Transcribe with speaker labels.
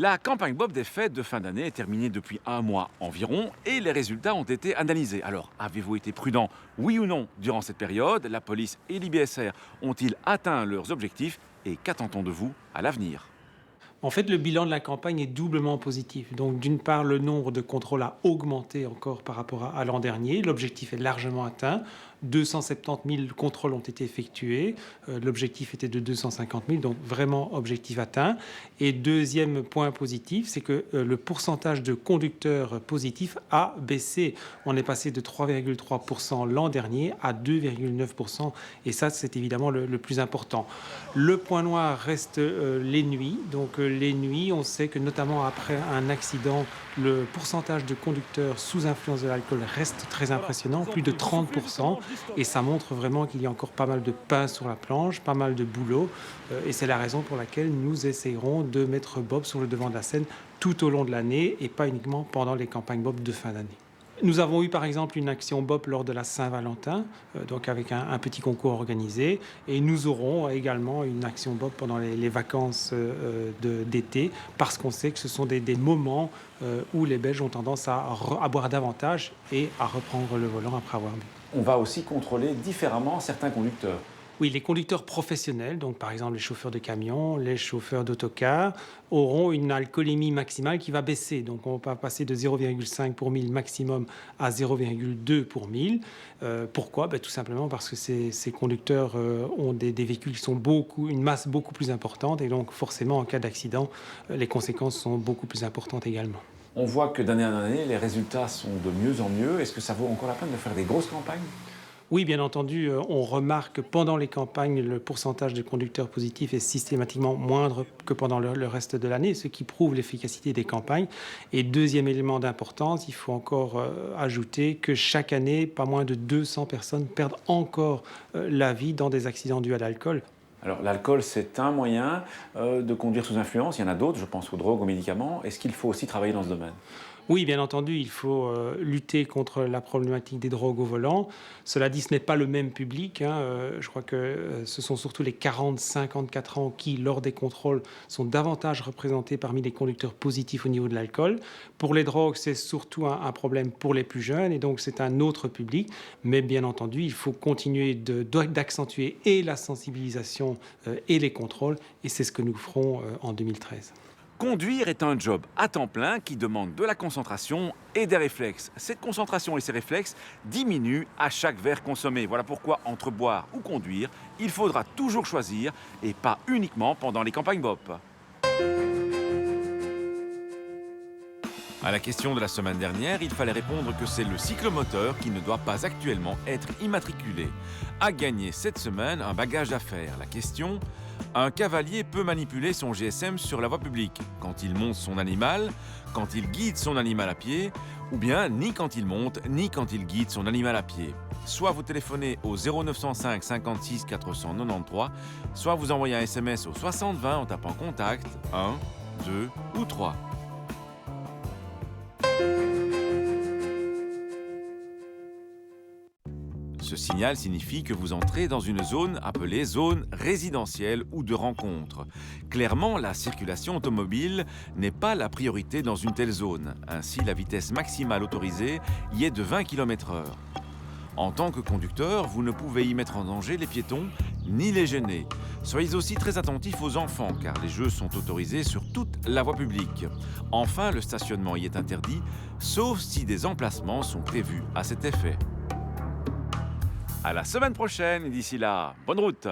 Speaker 1: La campagne Bob des fêtes de fin d'année est terminée depuis un mois environ et les résultats ont été analysés. Alors, avez-vous été prudent, oui ou non, durant cette période? La police et l'IBSR ont-ils atteint leurs objectifs et qu'attend-on de vous à l'avenir?
Speaker 2: En fait, le bilan de la campagne est doublement positif. Donc, d'une part, le nombre de contrôles a augmenté encore par rapport à l'an dernier. L'objectif est largement atteint. 270 000 contrôles ont été effectués. L'objectif était de 250 000, donc vraiment objectif atteint. Et deuxième point positif, c'est que le pourcentage de conducteurs positifs a baissé. On est passé de 3,3% l'an dernier à 2,9%. Et ça, c'est évidemment le plus important. Le point noir reste les nuits. Donc, les nuits, on sait que notamment après un accident, le pourcentage de conducteurs sous influence de l'alcool reste très impressionnant, plus de 30%. Et ça montre vraiment qu'il y a encore pas mal de pain sur la planche, pas mal de boulot. Et c'est la raison pour laquelle nous essayerons de mettre Bob sur le devant de la scène tout au long de l'année et pas uniquement pendant les campagnes Bob de fin d'année. Nous avons eu par exemple une action Bob lors de la Saint-Valentin, donc avec un petit concours organisé. Et nous aurons également une action Bob pendant les vacances d'été, parce qu'on sait que ce sont des moments où les Belges ont tendance à boire davantage et à reprendre le volant après avoir bu.
Speaker 1: On va aussi contrôler différemment certains conducteurs.
Speaker 2: Oui, les conducteurs professionnels, donc par exemple les chauffeurs de camions, les chauffeurs d'autocars, auront une alcoolémie maximale qui va baisser. Donc on va passer de 0,5 pour 1000 maximum à 0,2 pour 1000. Pourquoi? Tout simplement parce que ces conducteurs ont des véhicules qui sont une masse beaucoup plus importante et donc forcément en cas d'accident, les conséquences sont beaucoup plus importantes également.
Speaker 1: On voit que d'année en année, les résultats sont de mieux en mieux. Est-ce que ça vaut encore la peine de faire des grosses campagnes?
Speaker 2: Oui, bien entendu, on remarque que pendant les campagnes, le pourcentage de conducteurs positifs est systématiquement moindre que pendant le reste de l'année, ce qui prouve l'efficacité des campagnes. Et deuxième élément d'importance, il faut encore ajouter que chaque année, pas moins de 200 personnes perdent encore la vie dans des accidents dus à l'alcool.
Speaker 1: Alors l'alcool, c'est un moyen de conduire sous influence. Il y en a d'autres, je pense aux drogues, aux médicaments. Est-ce qu'il faut aussi travailler dans ce domaine?
Speaker 2: Oui, bien entendu, il faut lutter contre la problématique des drogues au volant. Cela dit, ce n'est pas le même public, hein. Je crois que ce sont surtout les 40-54 ans qui, lors des contrôles, sont davantage représentés parmi les conducteurs positifs au niveau de l'alcool. Pour les drogues, c'est surtout un problème pour les plus jeunes et donc c'est un autre public. Mais bien entendu, il faut continuer d'accentuer et la sensibilisation et les contrôles et c'est ce que nous ferons en 2013.
Speaker 1: Conduire est un job à temps plein qui demande de la concentration et des réflexes. Cette concentration et ces réflexes diminuent à chaque verre consommé. Voilà pourquoi, entre boire ou conduire, il faudra toujours choisir et pas uniquement pendant les campagnes Bob. À la question de la semaine dernière, il fallait répondre que c'est le cyclomoteur qui ne doit pas actuellement être immatriculé. A gagné cette semaine un bagage d'affaires. La question: un cavalier peut manipuler son GSM sur la voie publique quand il monte son animal, quand il guide son animal à pied, ou bien ni quand il monte, ni quand il guide son animal à pied. Soit vous téléphonez au 0905 56 493, soit vous envoyez un SMS au 6020 en tapant contact 1, 2 ou 3. Ce signal signifie que vous entrez dans une zone appelée zone résidentielle ou de rencontre. Clairement, la circulation automobile n'est pas la priorité dans une telle zone. Ainsi, la vitesse maximale autorisée y est de 20 km/h. En tant que conducteur, vous ne pouvez y mettre en danger les piétons ni les gêner. Soyez aussi très attentifs aux enfants, car les jeux sont autorisés sur toute la voie publique. Enfin, le stationnement y est interdit, sauf si des emplacements sont prévus à cet effet. À la semaine prochaine et d'ici là, bonne route!